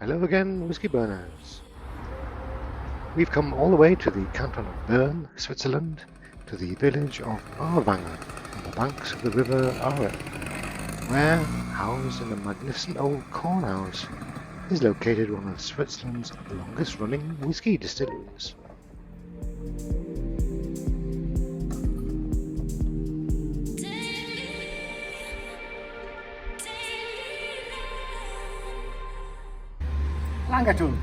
Hello again, whiskey burners. We've come all the way to the canton of Bern, Switzerland, to the village of Aarwangen, on the banks of the river Aare, where, housed in a magnificent old corn house, is located one of Switzerland's longest-running whiskey distilleries. Langatun.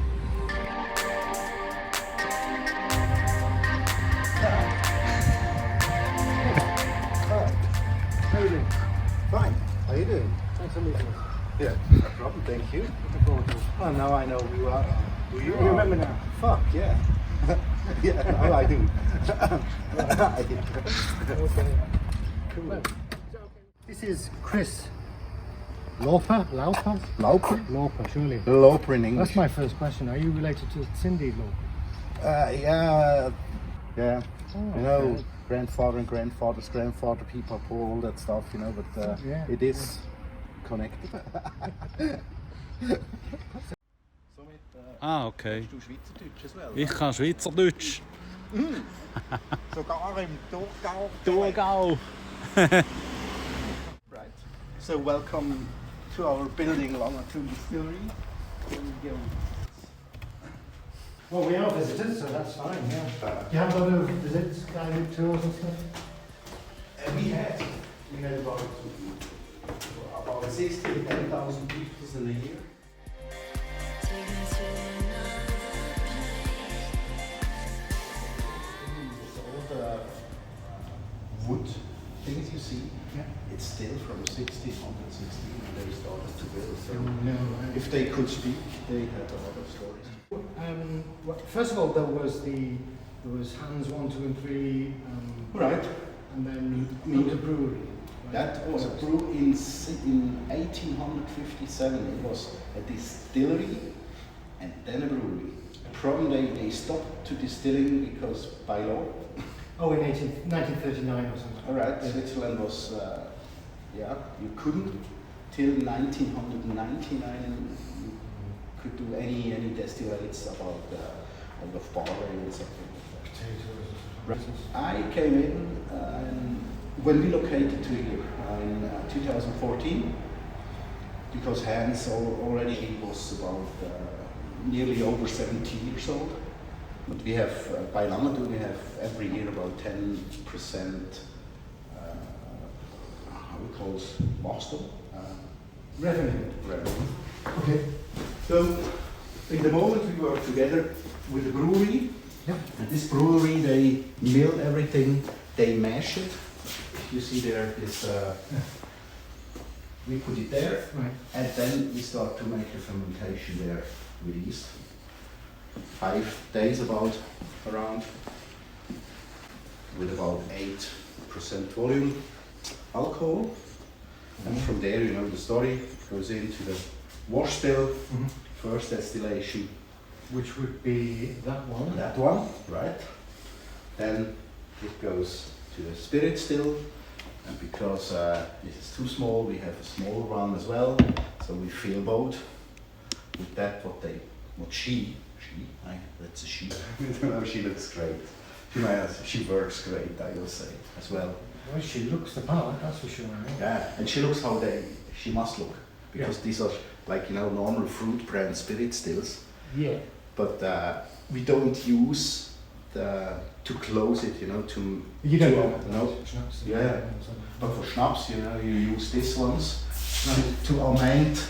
How are you doing? Fine. How are you doing? Thanks for meeting us. Yeah, no problem. Thank you. Looking forward to it. Well, now I know who you are. Who you You are. remember now? Fuck, yeah. Yeah, now I do. I do. Okay. Cool. This is Chris. Lauper? Lauper, surely. Lauper in English. That's my first question. Are you related to Cindy Lauper? Yeah. Oh, You know, okay. grandfather and grandfather's grandfather, people, all that stuff, you know, but Yeah. it is connected. Ah, okay. Du Schweizerdeutsch as well? Ich kann Schweizerdeutsch. Sogar im Thurgau. Thurgau. Right. So welcome to our building, Langatun Distillery. Here we go. Well, we are visitors, so that's fine, yeah. Do you have a lot of visits, guided tours and stuff? We had about 60,000 people in a year. All the wood things you see, Yeah. it's still from 1616 when they started to build. So No, right. if they could speak, they had a lot of stories. First of all, there was Hands 1, 2 and 3, Right. and then Me. the brewery. right? That was a brew in 1857. It was a distillery and then a brewery. The problem they stopped to distilling because by law. Oh, in 1939 or something. All right, Switzerland was you couldn't till 1999 you could do any distillates about out of barley and something like that. Potatoes. Right. I came in when we located to here in 2014 because Hans already he was about nearly over 70 years old. But we have by Langatun we have every year about 10% how we call it master Revenue. revenue. Okay. So in the moment we work together with the brewery. Yeah. And this brewery, they mill everything, they mash it. You see there is, we put it there, Right. and then we start to make the fermentation there with yeast. 5 days around, with about 8% volume alcohol. And from there, you know, the story goes into the wash still, Mm-hmm. first distillation. Which would be that one. That one, right? Then it goes to the spirit still, and because this is too small, we have a smaller one as well. So we fill both with that. That's a she. No, she looks great. She works great, I will say as well. Well, she looks the part, that's for sure. Right? Yeah, and she looks how she must look because these are like normal fruit brand spirit stills. Yeah. But we don't use to close it, to. You don't to, know. no. Schnapps. Yeah. But for schnapps, you use these ones to augment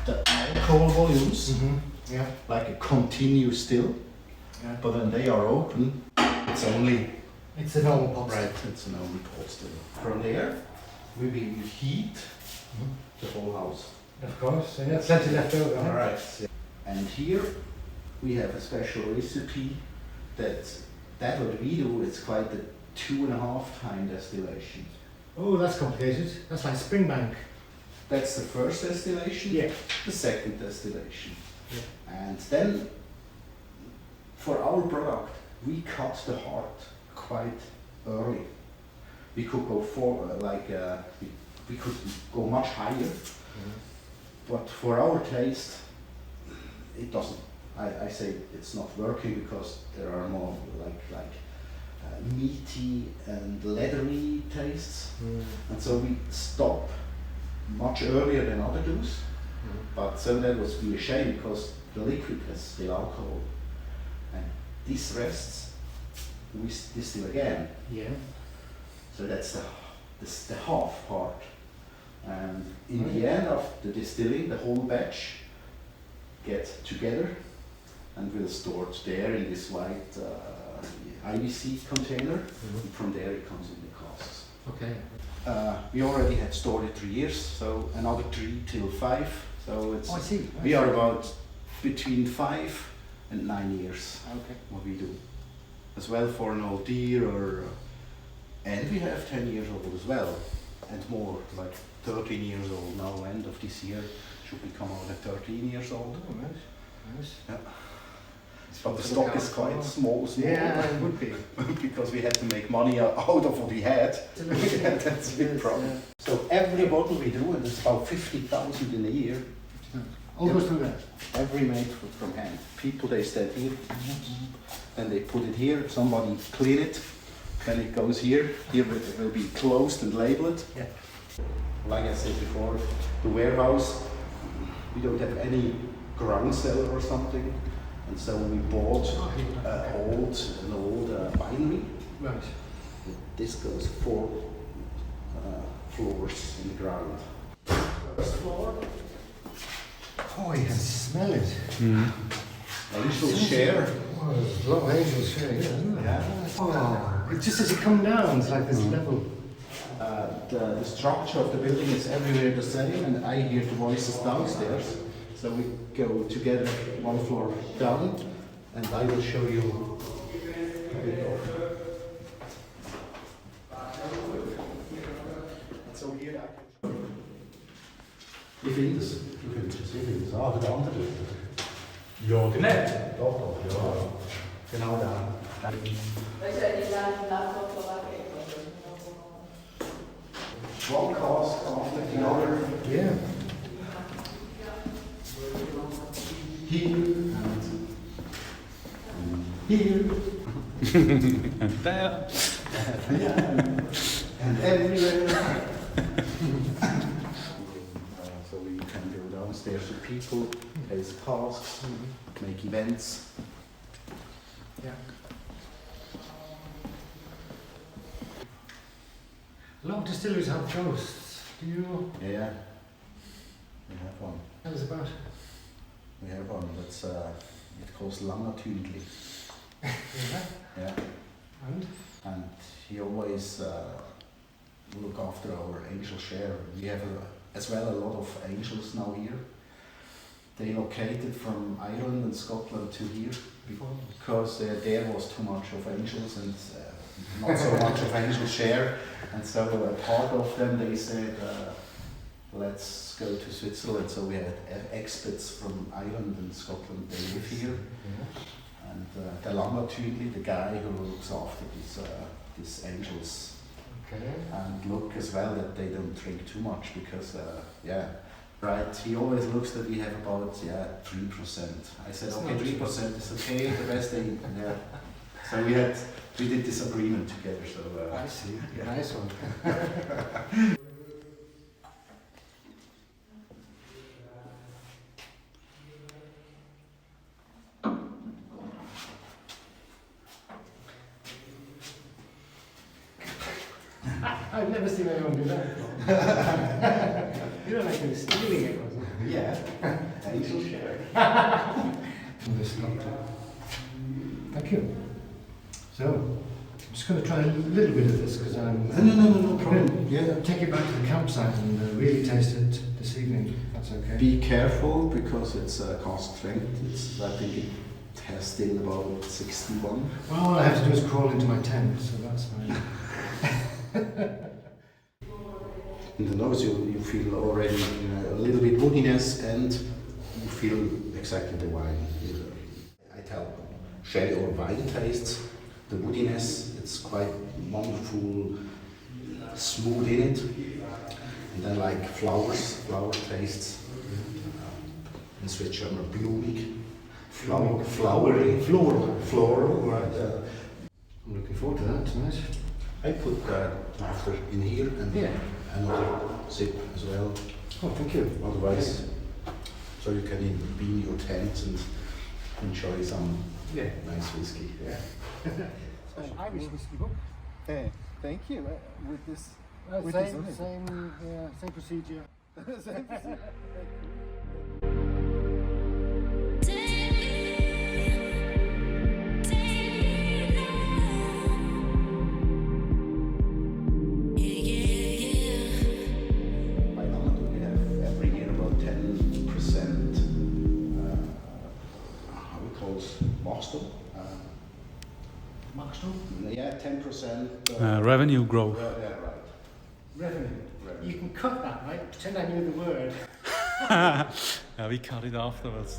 the alcohol volumes, Mm-hmm. Yeah. like a continuous still. Yeah. But when they are open, it's only It's a normal pot. right. It's an only pot still. From there, we will heat the whole house. Of course. And that's plenty left over. All Right? right. And here we have a special recipe that what we do. It's quite a 2.5 time distillation. Oh, that's complicated. That's like Springbank. That's the first distillation. Yeah. The second distillation. Yeah. And then for our product, we cut the heart quite early. We could go we could go much higher. But for our taste, it doesn't. I say it's not working because there are more meaty and leathery tastes, and so we stop much earlier than other do's. But so that would be a shame because the liquid has still alcohol, and this rests, we distill again. Yeah. So that's the half part, and in the end of the distilling, the whole batch get together and will stored there in this white IBC container. And from there it comes in the casks. Okay. We already had stored it 3 years, so another 3 till 5. So it's I see. we are about between 5 and 9 years. Okay. What we do, as well for an old deer, or and we have 10 years old as well, and more, like 13 years old now. End of this year should we come out at 13 years old. Oh, nice. Nice. Yeah. But the stock is quite small. Yeah, it would be. Because we had to make money out of what we had. That's a big problem. So every bottle we do, and it's about 50,000 in a year. All goes through that. Every made from hand. People, they stand here, and they put it here. Somebody clean it, then it goes here. Here it will be closed and labeled. Yeah. Like I said before, the warehouse, we don't have any ground cellar or something. And so we bought an old winery. Right. This goes 4 floors in the ground. First floor. Oh, you can smell it. Angel share. Oh, there's a lot of angel share, isn't there? Yeah. Oh, it just as you come down, it's like this level. The structure of the building is everywhere the same, and I hear the voices downstairs. So we go together 1 floor down, and I will show you a bit of. So here I can show you. Wie findest du? Du findest es, wie findest du? Ah, der andere. Ja, genau. Doch, ja. Genau da. One cask after the other. Yeah. Here and here. And there. And everywhere. So we can go downstairs with people, place casks, make events. Yeah. A lot of distilleries have ghosts. Do you? Yeah, we have one. Tell us about. We have one. That's it calls Langatun Distillery. Yeah. Yeah. And he always look after our angel share. We have as well a lot of angels now here. They located from Ireland and Scotland to here because there was too much of angels and not so much of angel share. And so part of them, they said, let's go to Switzerland. So we had experts from Ireland and Scotland. They live here. And the Langatun, the guy who looks after these angels. Okay. And look as well that they don't drink too much because, right, he always looks that we have about, 3%. I said, okay, 3% is okay, the rest they, So we did this agreement together, so. I see, nice one. I've never seen anyone do that before. You don't like him stealing it, wasn't it? Yeah, angel share. Thank you. So, I'm just going to try a little bit of this because I'm No problem. Yeah, take it back to the campsite and really taste it this evening. If that's okay. Be careful because it's cask strength. I think it has still about 61. Well, all I have to do is crawl into my tent, so that's fine. In the nose you feel already a little bit woodiness and you feel exactly the wine. I tell sherry or wine tastes, the woodiness, it's quite wonderful, smooth in it. And then like flower tastes, in Switzerland blumig. Flowery. Floral, right. I'm looking forward to that. It's nice. I put that after in here and Yeah. another sip as well. Oh, thank you. Otherwise, so you can be in your tent and enjoy some Yeah. nice whiskey. Yeah. Irish whiskey book. Hey, thank you. With this, with Same, this on it. same procedure. Same procedure. By Langatun we have every year about 10%, how we call it, Mostel. Maxton? Yeah, 10%. Revenue growth. Yeah, right. Revenue. Revenue. You can cut that, right? Pretend I knew the word. We cut it afterwards.